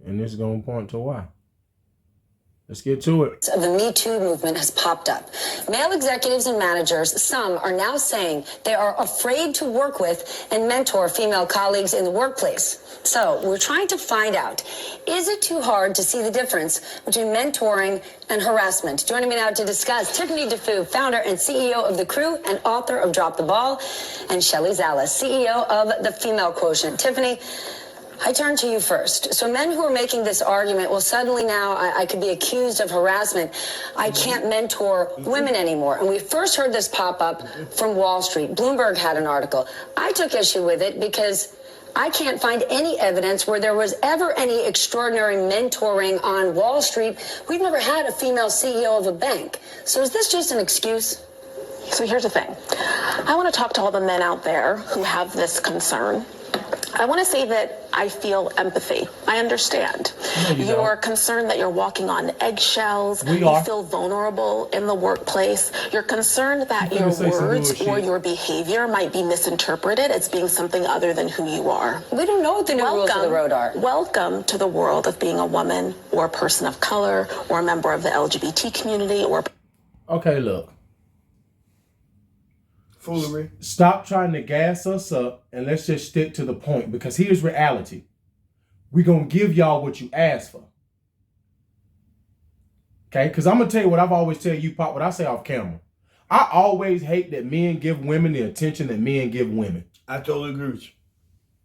and this is going to point to why. Let's get to it. The Me Too movement has popped up. Male executives and managers, some are now saying they are afraid to work with and mentor female colleagues in the workplace. So we're trying to find out, is it too hard to see the difference between mentoring and harassment? Joining me now to discuss, Tiffany DeFoo, founder and CEO of The Crew and author of Drop the Ball, and Shelley Zalas, CEO of The Female Quotient. Tiffany, I turn to you first. So men who are making this argument, well, suddenly now I could be accused of harassment. I can't mentor women anymore. And we first heard this pop up from Wall Street. Bloomberg had an article. I took issue with it because I can't find any evidence where there was ever any extraordinary mentoring on Wall Street. We've never had a female CEO of a bank. So is this just an excuse? So here's the thing. I want to talk to all the men out there who have this concern. I want to say that I feel empathy. I understand. You're concerned that you're walking on eggshells. You feel vulnerable in the workplace. You're concerned that your words or your behavior might be misinterpreted as being something other than who you are. We don't know what the new rules of the road are. Welcome to the world of being a woman or a person of color or a member of the LGBT community or... Okay, look. Foolery. Stop trying to gas us up and let's just stick to the point, because here's reality. We're going to give y'all what you asked for. Okay? Because I'm going to tell you what I've always tell you, Pop, what I say off camera. I always hate that men give women the attention that men give women. I totally agree with you.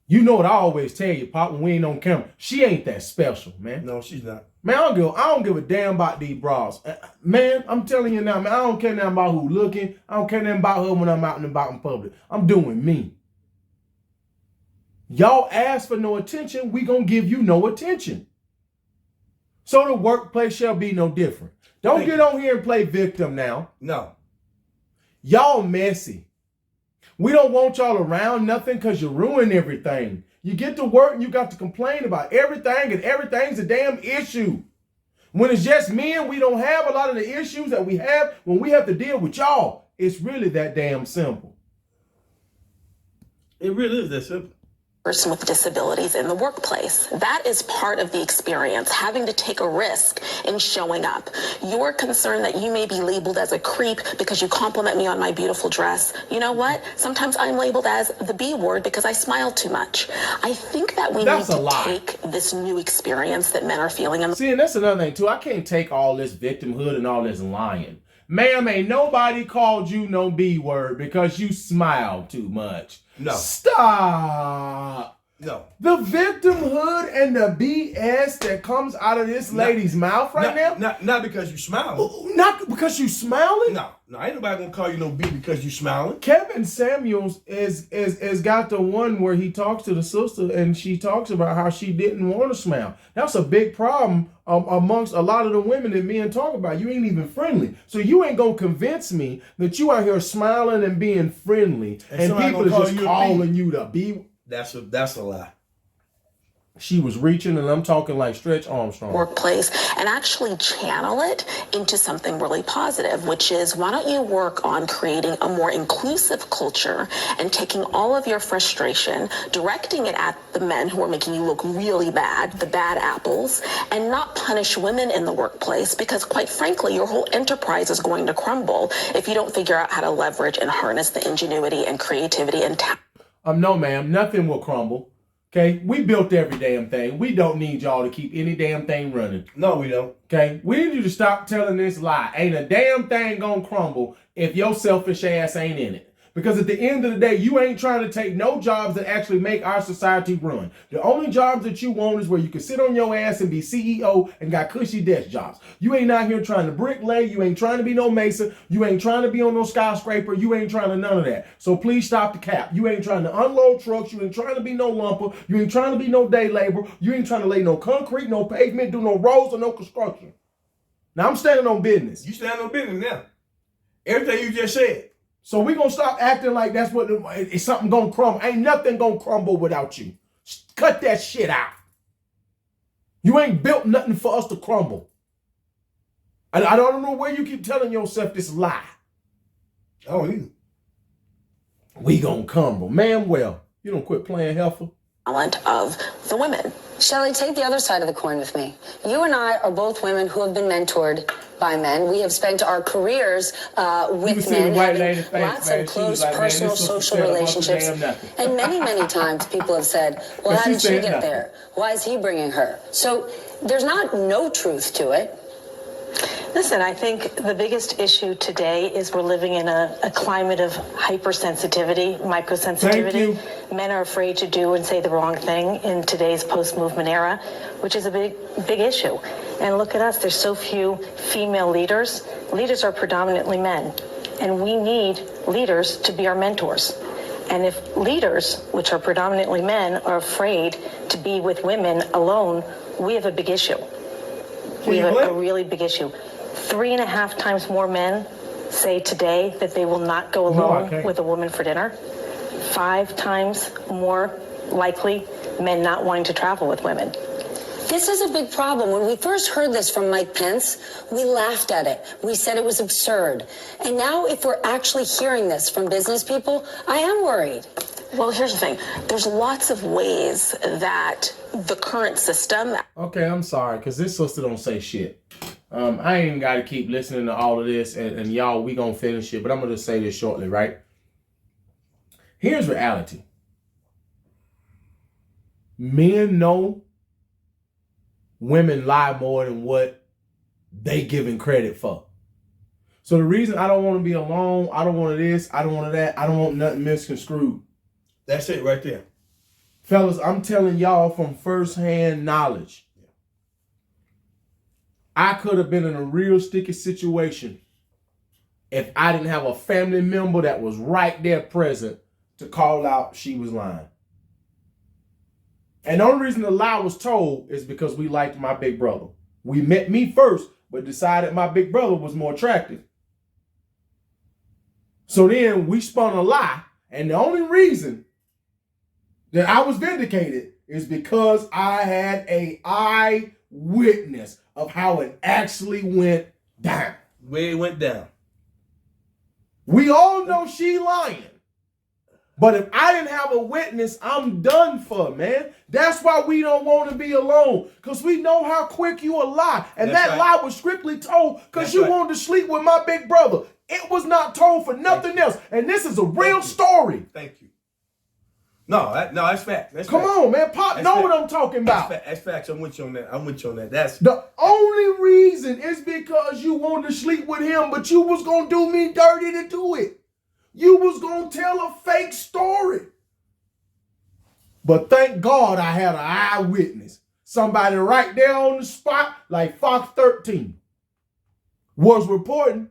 You know what I always tell you, Pop, when we ain't on camera. She ain't that special, man. No, she's not. Man, I don't give a damn about these bras. Man, I'm telling you now, man, I don't care nothing about who looking. I don't care nothing about her when I'm out and about in public. I'm doing me. Y'all ask for no attention, we gonna give you no attention. So the workplace shall be no different. Don't get on here and play victim now. No. Y'all messy. We don't want y'all around nothing because you ruin everything. You get to work and you got to complain about everything, and everything's a damn issue. When it's just men, we don't have a lot of the issues that we have when we have to deal with y'all. It's really that damn simple. It really is that simple. Person with disabilities in the workplace. That is part of the experience, having to take a risk in showing up. You're concerned that you may be labeled as a creep because you compliment me on my beautiful dress. You know what? Sometimes I'm labeled as the B word because I smile too much. I think that we need to take this new experience that men are feeling. See, and that's another thing too. I can't take all this victimhood and all this lying. Ma'am, ain't nobody called you no B word because you smile too much. No. Stop. No. The victimhood and the BS that comes out of this lady's mouth right now. Not because you smiling. Not because you smiling. No, ain't nobody gonna call you no B because you smiling. Kevin Samuels is got the one where he talks to the sister and she talks about how she didn't want to smile. That's a big problem amongst a lot of the women that men talk about. You ain't even friendly. So you ain't gonna convince me that you out here smiling and being friendly and people are just calling you the B. That's a lie. She was reaching, and I'm talking like Stretch Armstrong. Workplace, and actually channel it into something really positive, which is, why don't you work on creating a more inclusive culture and taking all of your frustration, directing it at the men who are making you look really bad, the bad apples, and not punish women in the workplace, because quite frankly, your whole enterprise is going to crumble if you don't figure out how to leverage and harness the ingenuity and creativity and talent. No, ma'am, nothing will crumble. Okay, we built every damn thing. We don't need y'all to keep any damn thing running. No, we don't. Okay, we need you to stop telling this lie. Ain't a damn thing gonna crumble if your selfish ass ain't in it. Because at the end of the day, you ain't trying to take no jobs that actually make our society run. The only jobs that you want is where you can sit on your ass and be CEO and got cushy desk jobs. You ain't out here trying to bricklay. You ain't trying to be no mason. You ain't trying to be on no skyscraper. You ain't trying to none of that. So please stop the cap. You ain't trying to unload trucks. You ain't trying to be no lumper. You ain't trying to be no day labor. You ain't trying to lay no concrete, no pavement, do no roads or no construction. Now I'm standing on business. You stand on business now. Everything you just said. So we gonna stop acting like that's what it's something gonna crumble. Ain't nothing gonna crumble without you. Cut that shit out. You ain't built nothing for us to crumble. I don't know where you keep telling yourself this lie. Oh, either. We gonna crumble. Man, well, you don't quit playing heifer. Talent of the women. Shelley, take the other side of the coin with me. You and I are both women who have been mentored by men. We have spent our careers with men, having lots of close personal, social relationships. And many, many times people have said, well, how did she get there? Why is he bringing her? So there's not no truth to it. Listen, I think the biggest issue today is we're living in a climate of hypersensitivity, microsensitivity. Men are afraid to do and say the wrong thing in today's post-movement era, which is a big issue. And look at us, there's so few female leaders. Leaders are predominantly men, and we need leaders to be our mentors. And if leaders, which are predominantly men, are afraid to be with women alone, we have a big issue. We have a really big issue. 3.5 times more men say today that they will not go alone with a woman for dinner. 5 times more likely men not wanting to travel with women. This is a big problem. When we first heard this from Mike Pence, we laughed at it. We said it was absurd. And now if we're actually hearing this from business people, I am worried. Well, here's the thing. There's lots of ways that the current system... Okay, I'm sorry, because this sister don't say shit. I ain't got to keep listening to all of this, and y'all, we gonna finish it, but I'm gonna just say this shortly, right? Here's reality. Men know women lie more than what they giving credit for. So the reason I don't want to be alone, I don't want this, I don't want that, I don't want nothing misconstrued. That's it right there. Fellas, I'm telling y'all from firsthand knowledge. I could have been in a real sticky situation if I didn't have a family member that was right there present to call out she was lying. And the only reason the lie was told is because we liked my big brother. We met me first, but decided my big brother was more attractive. So then we spun a lie, and the only reason that I was vindicated is because I had an eyewitness of how it actually went down. Where it went down. We all know she lying. But if I didn't have a witness, I'm done for, man. That's why we don't want to be alone. Because we know how quick you will lie. And That's that right. lie was strictly told because you wanted to sleep with my big brother. It was not told for nothing else. And this is a real story. Thank you. No, that's fact. That's Come fact. on, man. Pop, That's know fact. what I'm talking about. That's facts. I'm with you on that. That's The only reason is because you wanted to sleep with him, but you was going to do me dirty to do it. You was going to tell a fake story. But thank God I had an eyewitness. Somebody right there on the spot, like Fox 13, was reporting.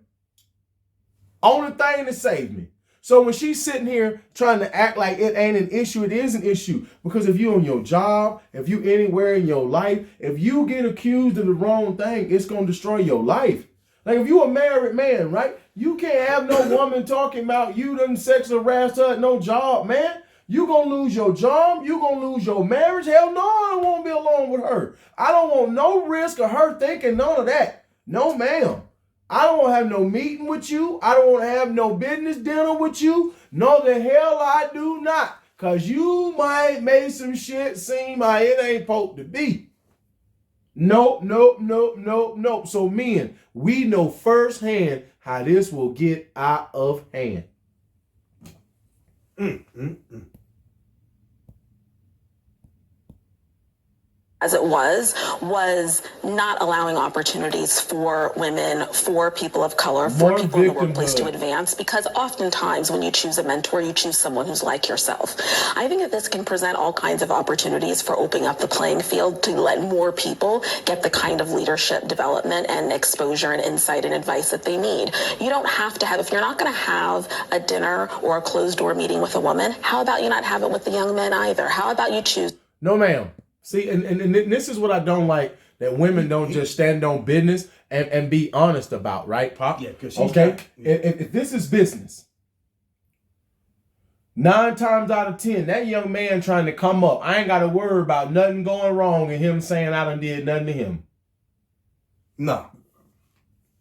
Only thing that saved me. So when she's sitting here trying to act like it ain't an issue, it is an issue. Because if you on your job, if you anywhere in your life, if you get accused of the wrong thing, it's going to destroy your life. Like if you a married man, right? You can't have no woman talking about you done sex harassed her at no job, man. You gonna lose your job. You gonna lose your marriage. Hell no, I don't want to be alone with her. I don't want no risk of her thinking none of that. No, ma'am. I don't want to have no meeting with you. I don't want to have no business dinner with you. No, the hell I do not. Because you might make some shit seem like it ain't supposed to be. Nope. So men, we know firsthand how this will get out of hand. As it was not allowing opportunities for women, for people of color, for people in the workplace to advance, because oftentimes when you choose a mentor, you choose someone who's like yourself. I think that this can present all kinds of opportunities for opening up the playing field to let more people get the kind of leadership development and exposure and insight and advice that they need. You don't have to have, if you're not going to have a dinner or a closed door meeting with a woman, how about you not have it with the young men either? How about you choose? No, ma'am. See, and this is what I don't like, that women don't just stand on business and be honest about, right, Pop? Yeah, because okay. If this is business, 9 times out of 10, that young man trying to come up, I ain't got to worry about nothing going wrong and him saying I done did nothing to him. No.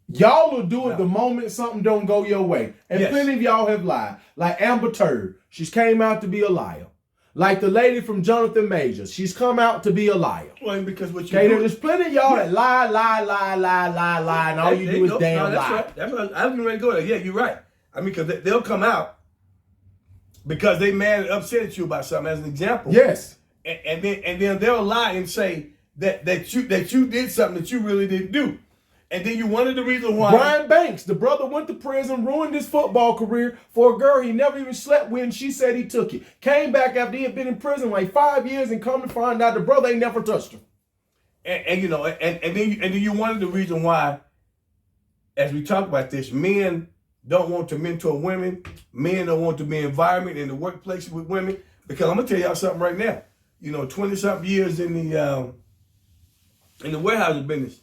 Y'all will do it the moment something don't go your way. And Yes. plenty of y'all have lied. Like Amber Turd. She came out to be a liar. Like the lady from Jonathan Majors. She's come out to be a liar. Well, because what you Okay, do, there's plenty of y'all that lie, and all you do is damn that's lie. Right. That's right. I'm getting ready to go there. Yeah, you're right. I mean, because they'll come out because they mad and upset at you about something. As an example. Yes. And then they'll lie and say that you did something that you really didn't do. And then you wonder the reason why. Brian Banks, the brother went to prison, ruined his football career for a girl he never even slept with, and she said he took it. Came back after he had been in prison like 5 years and come to find out the brother ain't never touched her. And then you wonder the reason why, as we talk about this, men don't want to mentor women. Men don't want to be environment in the workplace with women. Because I'm gonna tell y'all something right now. 20-something years in the warehousing business,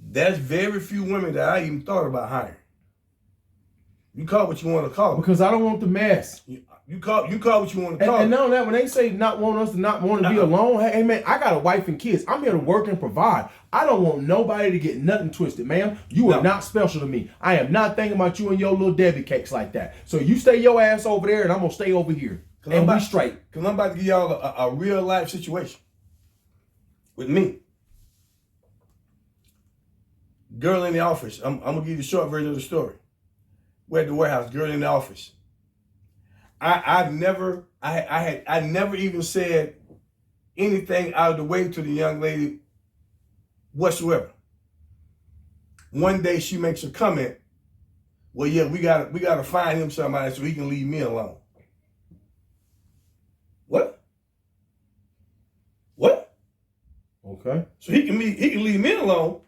there's very few women that I even thought about hiring. You call it what you want to call it. Because I don't want the mess. You call what you want to call it. And not that when they say not want us to not want to be alone, hey man, I got a wife and kids. I'm here to work and provide. I don't want nobody to get nothing twisted, ma'am. You are not special to me. I am not thinking about you and your little Debbie cakes like that. So you stay your ass over there and I'm going to stay over here. And we straight. Because I'm about to give y'all a real life situation with me. Girl in the office. I'm going to give you the short version of the story. We're at the warehouse, girl in the office. I never even said anything out of the way to the young lady whatsoever. One day she makes a comment, well, yeah, we gotta find him somebody so he can leave me alone. What? Okay. So he can leave me alone.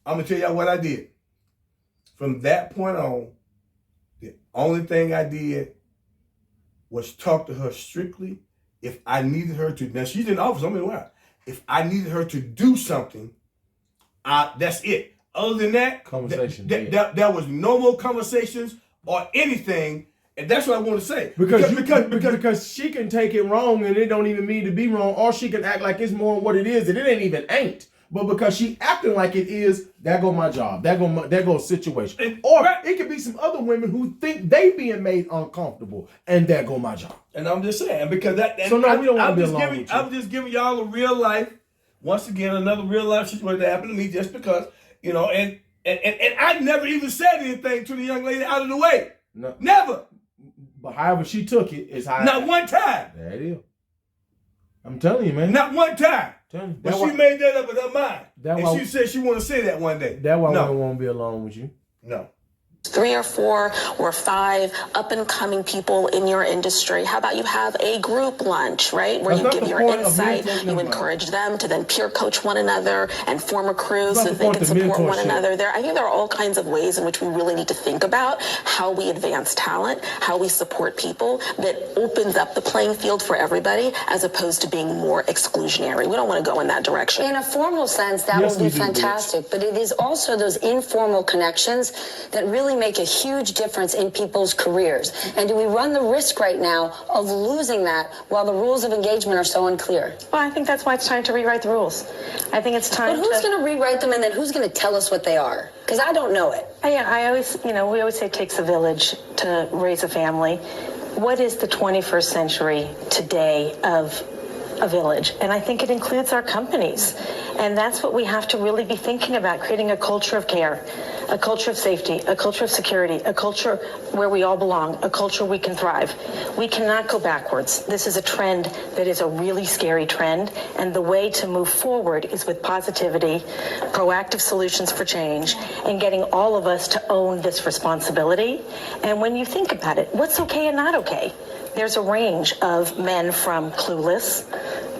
I'm gonna tell y'all what I did. From that point on, the only thing I did was talk to her strictly if I needed her to. Now she's in the office, I'm in the warehouse. If I needed her to do something, that's it. Other than that, conversation. There was no more conversations or anything, and that's what I want to say. Because she can take it wrong and it don't even mean to be wrong, or she can act like it's more what it is and it ain't. But because she acting like it is, that go my job. That go a situation. Or it could be some other women who think they being made uncomfortable, and that go my job. And I'm just saying, because we don't want to be alone with you. I'm just giving y'all a real life, once again, another real life situation that happened to me just because, and I never even said anything to the young lady out of the way. No. Never. But however she took it is how. Not one time. There it is. I'm telling you, man. Not one time. But she made that up in her mind. And she said she want to say that one day. That's why we don't want to be alone with you. No. 3 or 4 or 5 up-and-coming people in your industry. How about you have a group lunch, right? Where you give your insight, you encourage them to then peer coach one another and form a crew so that they can support one another. I think there are all kinds of ways in which we really need to think about how we advance talent, how we support people, that opens up the playing field for everybody as opposed to being more exclusionary. We don't want to go in that direction. In a formal sense, that would be fantastic, but it is also those informal connections that really make a huge difference in people's careers. And do we run the risk right now of losing that while the rules of engagement are so unclear? Well, I think that's why it's time to rewrite the rules. I think it's time But who's going to rewrite them, and then who's going to tell us what they are? Because I don't know it. I always, we always say it takes a village to raise a family. What is the 21st century today of a village? And I think it includes our companies. And that's what we have to really be thinking about, creating a culture of care, a culture of safety, a culture of security, a culture where we all belong, a culture we can thrive. We cannot go backwards. This is a trend that is a really scary trend. And the way to move forward is with positivity, proactive solutions for change, and getting all of us to own this responsibility. And when you think about it, what's okay and not okay? There's a range of men from clueless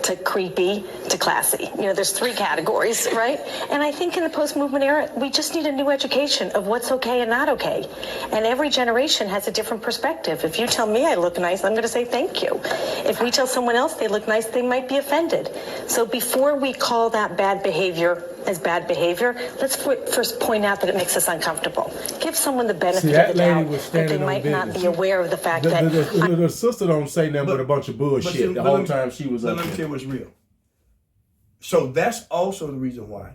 to creepy to classy. There's 3 categories, right? And I think in the post-movement era, we just need a new education of what's okay and not okay. And every generation has a different perspective. If you tell me I look nice, I'm going to say thank you. If we tell someone else they look nice, they might be offended. So before we call that bad behavior as bad behavior, let's first point out that it makes us uncomfortable. Give someone the benefit of the doubt that they might not be aware of the fact that... The sister don't say nothing but a bunch of bullshit the whole time she was up there. Let me tell you what's real. So that's also the reason why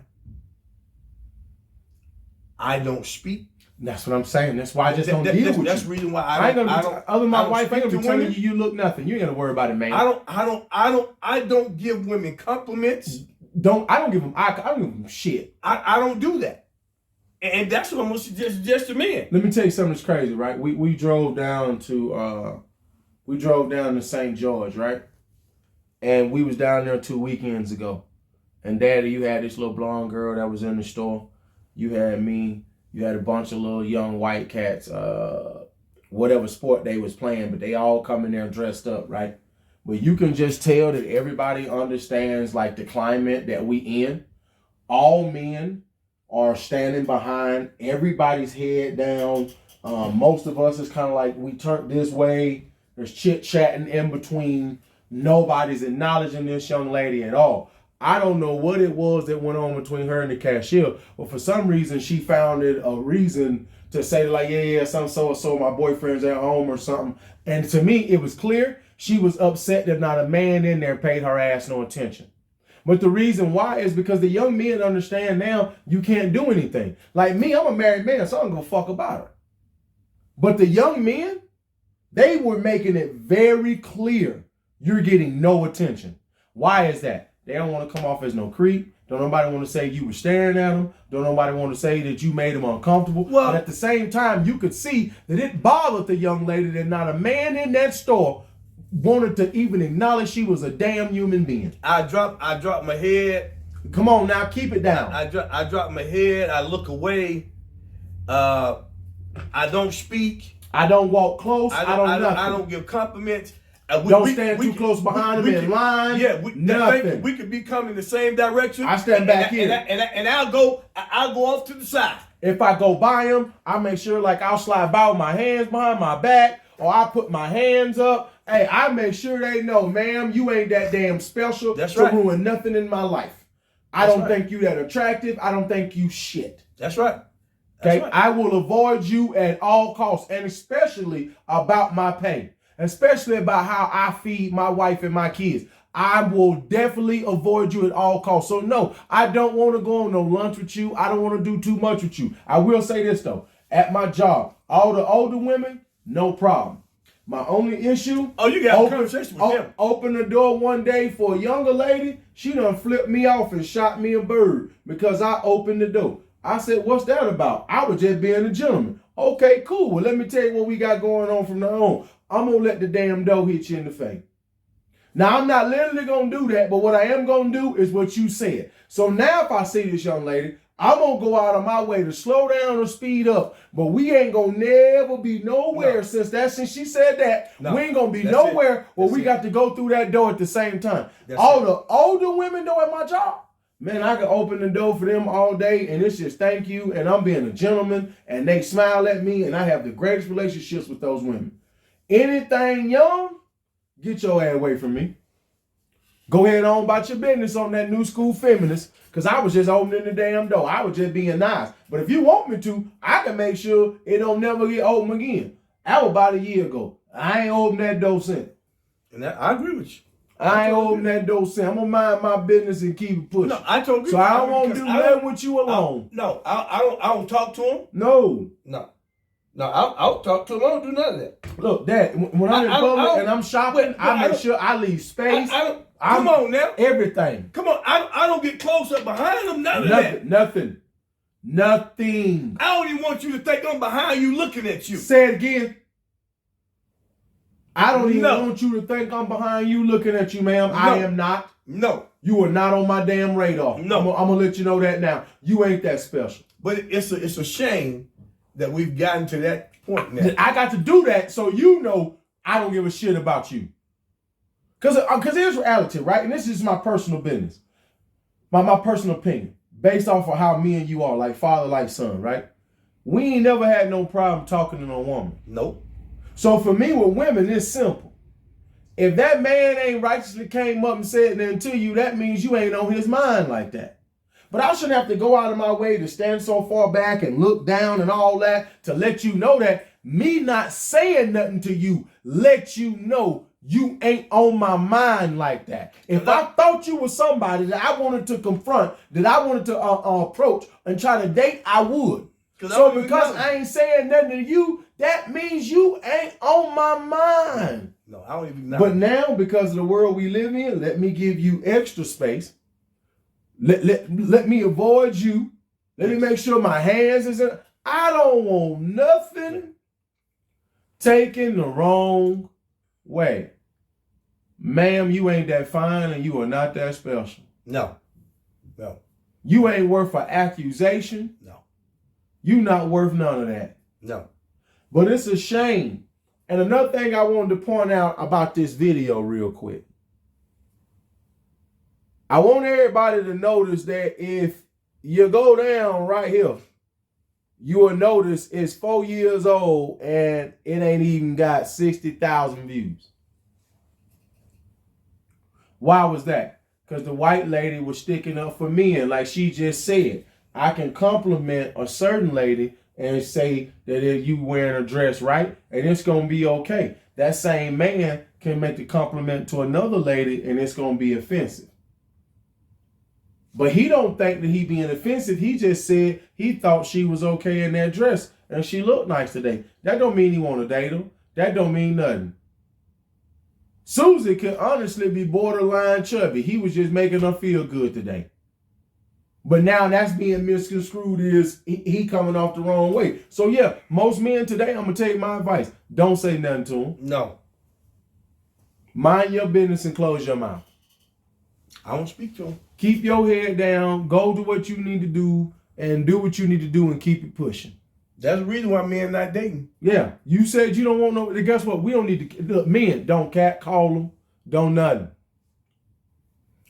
I don't speak That's what I'm saying. That's why I just don't deal with you. That's the reason why I ain't gonna be, other than my wife, I ain't gonna be telling women. you look nothing. You ain't gonna worry about it, man. I don't give women compliments. I don't give them shit. I don't do that. And that's what I'm gonna suggest to men. Let me tell you something that's crazy, right? We drove down to St. George, right? And we was down there 2 weekends ago. And Daddy, you had this little blonde girl that was in the store. You had me. You had a bunch of little young white cats, whatever sport they was playing, but they all come in there dressed up, right? But you can just tell that everybody understands like the climate that we in. All men are standing behind, everybody's head down. Most of us is kind of like we turned this way. There's chit-chatting in between. Nobody's acknowledging this young lady at all. I don't know what it was that went on between her and the cashier, but for some reason she found it a reason to say like, yeah, some so-and-so, my boyfriend's at home or something. And to me, it was clear she was upset that not a man in there paid her ass no attention. But the reason why is because the young men understand now you can't do anything. Like me, I'm a married man, so I don't give a fuck about her. But the young men, they were making it very clear you're getting no attention. Why is that? They don't want to come off as no creep. Don't nobody want to say you were staring at them. Don't nobody want to say that you made them uncomfortable. Well, but at the same time, you could see that it bothered the young lady that not a man in that store wanted to even acknowledge she was a damn human being. I drop my head. Come on now, keep it down. I drop my head. I look away. I don't speak. I don't walk close. I don't give compliments. Don't stand too close behind them in line. Yeah, nothing. We could be coming the same direction. I stand back here, and I'll go off to the side. If I go by them, I make sure like I'll slide by with my hands behind my back, or I put my hands up. Hey, I make sure they know, ma'am, you ain't that damn special to ruin nothing in my life. I don't think you that attractive. I don't think you shit. That's right. Okay, I will avoid you at all costs, and especially about my pay. Especially about how I feed my wife and my kids. I will definitely avoid you at all costs. So no, I don't want to go on no lunch with you. I don't want to do too much with you. I will say this though. At my job, all the older women, no problem. My only issue, you got a conversation with them. Open the door one day for a younger lady. She done flipped me off and shot me a bird because I opened the door. I said, what's that about? I was just being a gentleman. Okay, cool. Well, let me tell you what we got going on from now on. I'm going to let the damn door hit you in the face. Now, I'm not literally going to do that, but what I am going to do is what you said. So now if I see this young lady, I'm going to go out of my way to slow down or speed up, but we ain't going to never be nowhere since she said that. We ain't going to be nowhere where we got to go through that door at the same time. All the older women though at my job, man, I can open the door for them all day and it's just thank you and I'm being a gentleman and they smile at me and I have the greatest relationships with those women. Anything young, get your ass away from me. Go ahead on about your business on that new school feminist, because I was just opening the damn door. I was just being nice. But if you want me to, I can make sure it don't never get open again. That was about a year ago. I ain't opened that door since. And I agree with you. I ain't opened that door since. I'm going to mind my business and keep it pushing. No, I totally agree. So I don't want to do nothing with you alone. I don't talk to him. No. I'll talk to him. I don't do none of that. Look, Dad, when I'm in public and I'm shopping, I make sure I leave space. Come on now. Everything. Come on. I don't get close up behind them. None of that. Nothing. I don't even want you to think I'm behind you looking at you. Say it again. I don't even want you to think I'm behind you looking at you, ma'am. No. I am not. No. You are not on my damn radar. No. I'm going to let you know that now. You ain't that special. But it's a shame that we've gotten to that point now. I got to do that so you know I don't give a shit about you. Because here's reality, right? And this is my personal business. My personal opinion. Based off of how me and you are, like father, like son, right? We ain't never had no problem talking to no woman. Nope. So for me with women, it's simple. If that man ain't righteously came up and said nothing to you, that means you ain't on his mind like that. But I shouldn't have to go out of my way to stand so far back and look down and all that to let you know that me not saying nothing to you let you know you ain't on my mind like that. If I thought you were somebody that I wanted to confront, that I wanted to approach and try to date, I would. So because I ain't saying nothing to you, that means you ain't on my mind. No, I don't even know. But now, because of the world we live in, let me give you extra space. Let me avoid you. Let me make sure my hands is in. I don't want nothing taken the wrong way. Ma'am, you ain't that fine and you are not that special. No. You ain't worth an accusation. No. You not worth none of that. No. But it's a shame. And another thing I wanted to point out about this video real quick. I want everybody to notice that if you go down right here, you will notice it's 4 years old and it ain't even got 60,000 views. Why was that? Because the white lady was sticking up for men. Like she just said, I can compliment a certain lady and say that if you wearing a dress right, and it's going to be okay. That same man can make the compliment to another lady and it's going to be offensive. But he don't think that he being offensive. He just said he thought she was okay in that dress and she looked nice today. That don't mean he want to date her. That don't mean nothing. Susie could honestly be borderline chubby. He was just making her feel good today. But now that's being misconstrued as he coming off the wrong way. So yeah, most men today, I'm going to take my advice. Don't say nothing to him. No. Mind your business and close your mouth. I don't speak to him. Keep your head down. Go do what you need to do and do what you need to do and keep it pushing. That's the reason why men not dating. Yeah. You said you don't want no, guess what? We don't need to, look, men, don't call them. Don't nothing.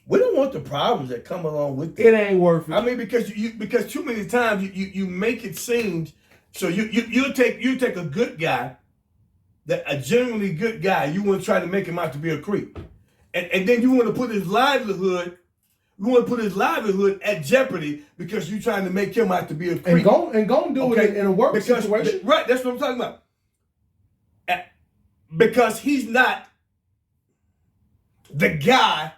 We don't want the problems that come along with it. It ain't worth it. I mean, because too many times you make it seem so you take a good guy, that a genuinely good guy, you want to try to make him out to be a creep, and then you want to put his livelihood at jeopardy because you're trying to make him out to be a creep. And go do it in a work situation. Right, that's what I'm talking about. Because he's not the guy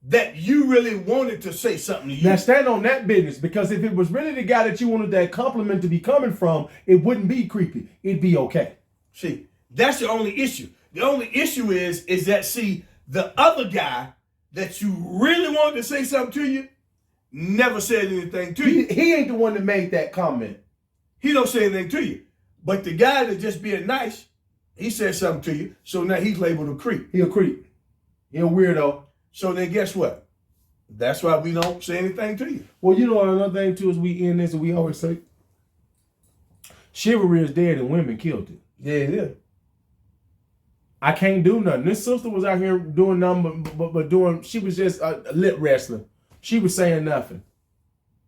that you really wanted to say something to you. Now stand on that business, because if it was really the guy that you wanted that compliment to be coming from, it wouldn't be creepy. It'd be okay. See, that's the only issue. The only issue is that, see, the other guy that you really wanted to say something to you never said anything to you. He ain't the one that made that comment. He don't say anything to you. But the guy that just being nice, he said something to you, so now he's labeled a creep. He a creep. He a weirdo. So then guess what? That's why we don't say anything to you. Well, you know another thing too is we end this and we always say, chivalry is dead and women killed it. Yeah, it is. I can't do nothing. This sister was out here doing nothing but doing, she was just a lip wrestler. She was saying nothing.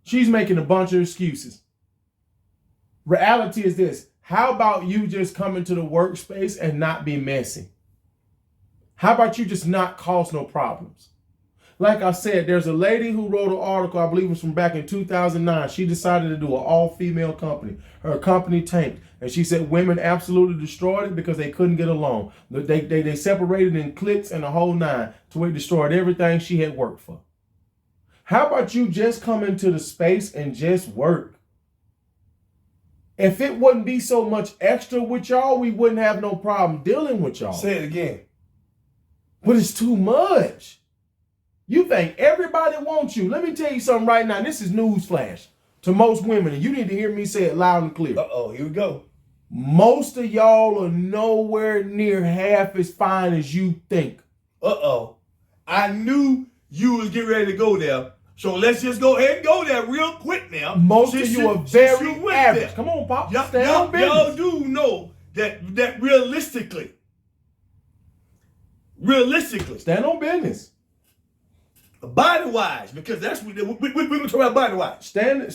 She's making a bunch of excuses. Reality is this. How about you just come into the workspace and not be messy? How about you just not cause no problems? Like I said, there's a lady who wrote an article, I believe it was from back in 2009. She decided to do an all-female company. Her company tanked. And she said women absolutely destroyed it because they couldn't get along. They separated in cliques and the whole nine to where it destroyed everything she had worked for. How about you just come into the space and just work? If it wouldn't be so much extra with y'all, we wouldn't have no problem dealing with y'all. Say it again. But it's too much. You think everybody wants you. Let me tell you something right now. This is newsflash to most women, and you need to hear me say it loud and clear. Uh-oh, here we go. Most of y'all are nowhere near half as fine as you think. Uh-oh. I knew you was getting ready to go there. So let's just go ahead and go there real quick now. Most of you are very average. There. Come on, Pop. Y'all do know that realistically, stand on business. Body wise, because that's what we're talking about. Body wise, stand on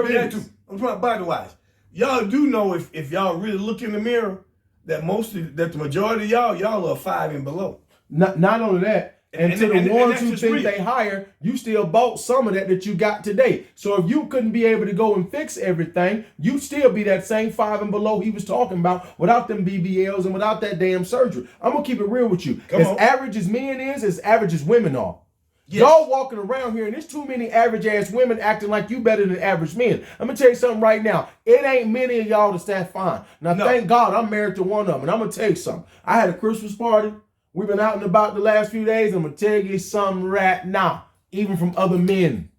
business. I'm talking about body wise. Y'all do know if y'all really look in the mirror that the majority of y'all are 5 and below. Not only that, and to the ones who think they higher, you still bought some of that you got today. So if you couldn't be able to go and fix everything, you'd still be that same 5 and below he was talking about without them BBLs and without that damn surgery. I'm gonna keep it real with you. As average as men is, as average as women are. Yes. Y'all walking around here and there's too many average ass women acting like you better than average men. I'm gonna tell you something right now. It ain't many of y'all that's that fine. Now, thank God I'm married to one of them. And I'm gonna tell you something. I had a Christmas party. We've been out and about the last few days. I'm gonna tell you something right now. Even from other men,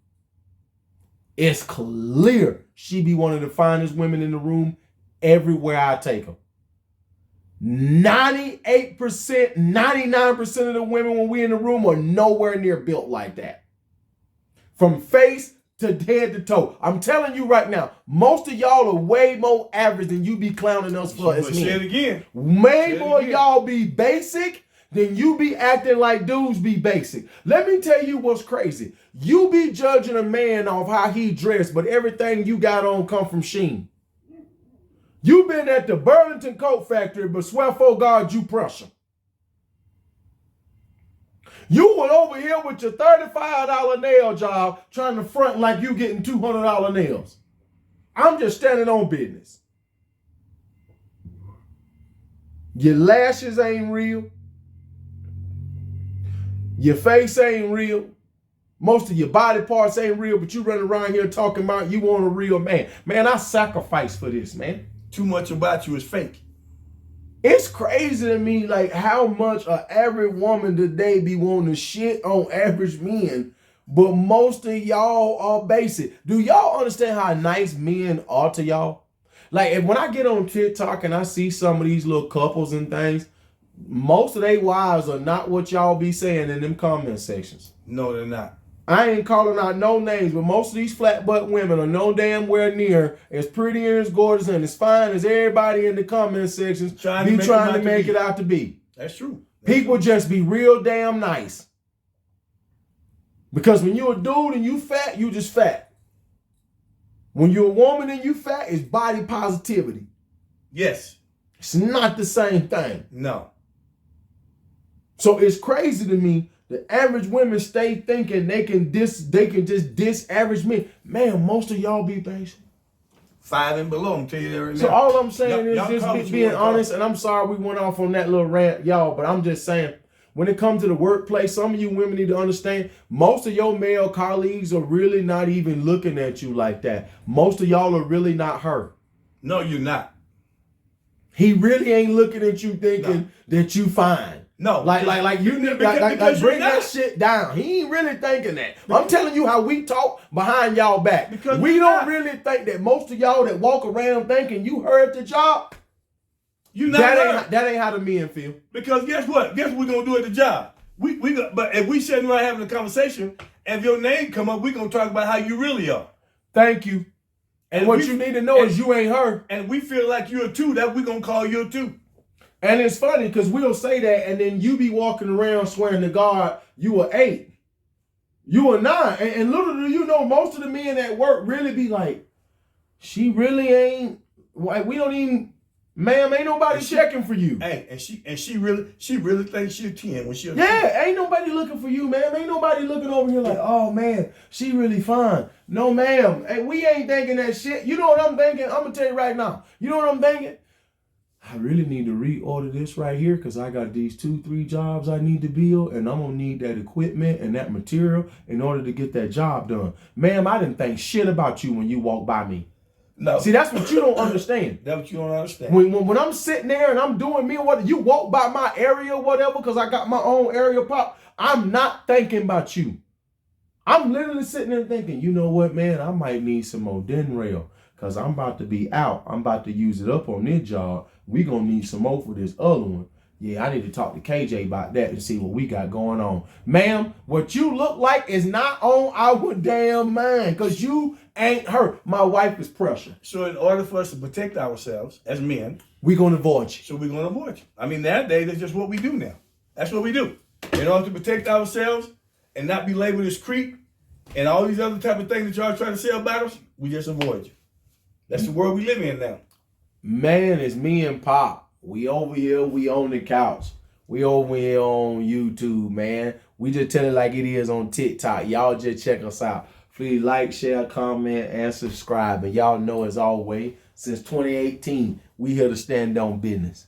it's clear she be one of the finest women in the room everywhere I take her. 98%, 99% of the women when we in the room are nowhere near built like that. From face to head to toe. I'm telling you right now, most of y'all are way more average than you be clowning us for as men. Say it again. Way more y'all be basic than you be acting like dudes be basic. Let me tell you what's crazy. You be judging a man off how he dressed, but everything you got on come from Shein. You been at the Burlington Coat Factory, but swear for God you Prussia. You went over here with your $35 nail job trying to front like you getting $200 nails. I'm just standing on business. Your lashes ain't real. Your face ain't real. Most of your body parts ain't real, but you running around here talking about you want a real man. Man, I sacrificed for this, man. Too much about you is fake. It's crazy to me, like, how much an average woman today be wanting to shit on average men, but most of y'all are basic. Do y'all understand how nice men are to y'all? Like, when I get on TikTok and I see some of these little couples and things, most of their wives are not what y'all be saying in them comment sections. No, they're not. I ain't calling out no names, but most of these flat butt women are no damn where near as pretty and as gorgeous and as fine as everybody in the comment sections trying to make it out to be. That's true. People just be real damn nice. Because when you're a dude and you fat, you just fat. When you're a woman and you fat, it's body positivity. Yes. It's not the same thing. No. So it's crazy to me. The average women stay thinking they can just diss average men. Man, most of y'all be basic. 5 and below, I'm telling you that right now. So all I'm saying is y'all just being honest, and I'm sorry we went off on that little rant, y'all, but I'm just saying, when it comes to the workplace, some of you women need to understand, most of your male colleagues are really not even looking at you like that. Most of y'all are really not her. No, you're not. He really ain't looking at you thinking that you fine. No, like you need like bring that shit down. He ain't really thinking that. I'm telling you how we talk behind y'all back. Because we don't really think that most of y'all that walk around thinking you heard the job. That ain't how the men feel. Because guess what? Guess what we're gonna do at the job? But if we sitting around having a conversation, and if your name come up, we're gonna talk about how you really are. Thank you. And what you need to know is you ain't her. And we feel like you're a 2, that we gonna call you a 2. And it's funny because we'll say that and then you be walking around swearing to God you are 8. You are 9. And little do you know, most of the men at work really be like, she really ain't, we don't even, ma'am, ain't nobody checking for you. Hey, and she really thinks she a 10 when she a 10. Yeah, ain't nobody looking for you, ma'am. Ain't nobody looking over here like, oh man, she really fine. No, ma'am. Hey, we ain't thinking that shit. You know what I'm thinking? I'm gonna tell you right now. You know what I'm thinking? I really need to reorder this right here because I got these 2-3 jobs I need to build, and I'm gonna need that equipment and that material in order to get that job done. Ma'am, I didn't think shit about you when you walked by me. No. See, that's what you don't understand. That's what you don't understand. When I'm sitting there and I'm doing me, what you walk by my area or whatever, because I got my own area pop, I'm not thinking about you. I'm literally sitting there thinking, you know what, man, I might need some more den rail because I'm about to be out. I'm about to use it up on this job. We gonna need some more for this other one. Yeah, I need to talk to KJ about that and see what we got going on. Ma'am, what you look like is not on our damn mind because you ain't her. My wife is Prussia. So in order for us to protect ourselves as men, we're going to avoid you. So we're going to avoid you. I mean, nowadays, that's just what we do now. That's what we do. In order to protect ourselves and not be labeled as creep and all these other type of things that y'all trying to say about us, we just avoid you. That's the world we live in now. Man, it's me and Pop. We over here, we on the couch. We over here on YouTube, man. We just tell it like it is on TikTok. Y'all just check us out. Please like, share, comment, and subscribe. And y'all know as always, since 2018, we here to stand on business.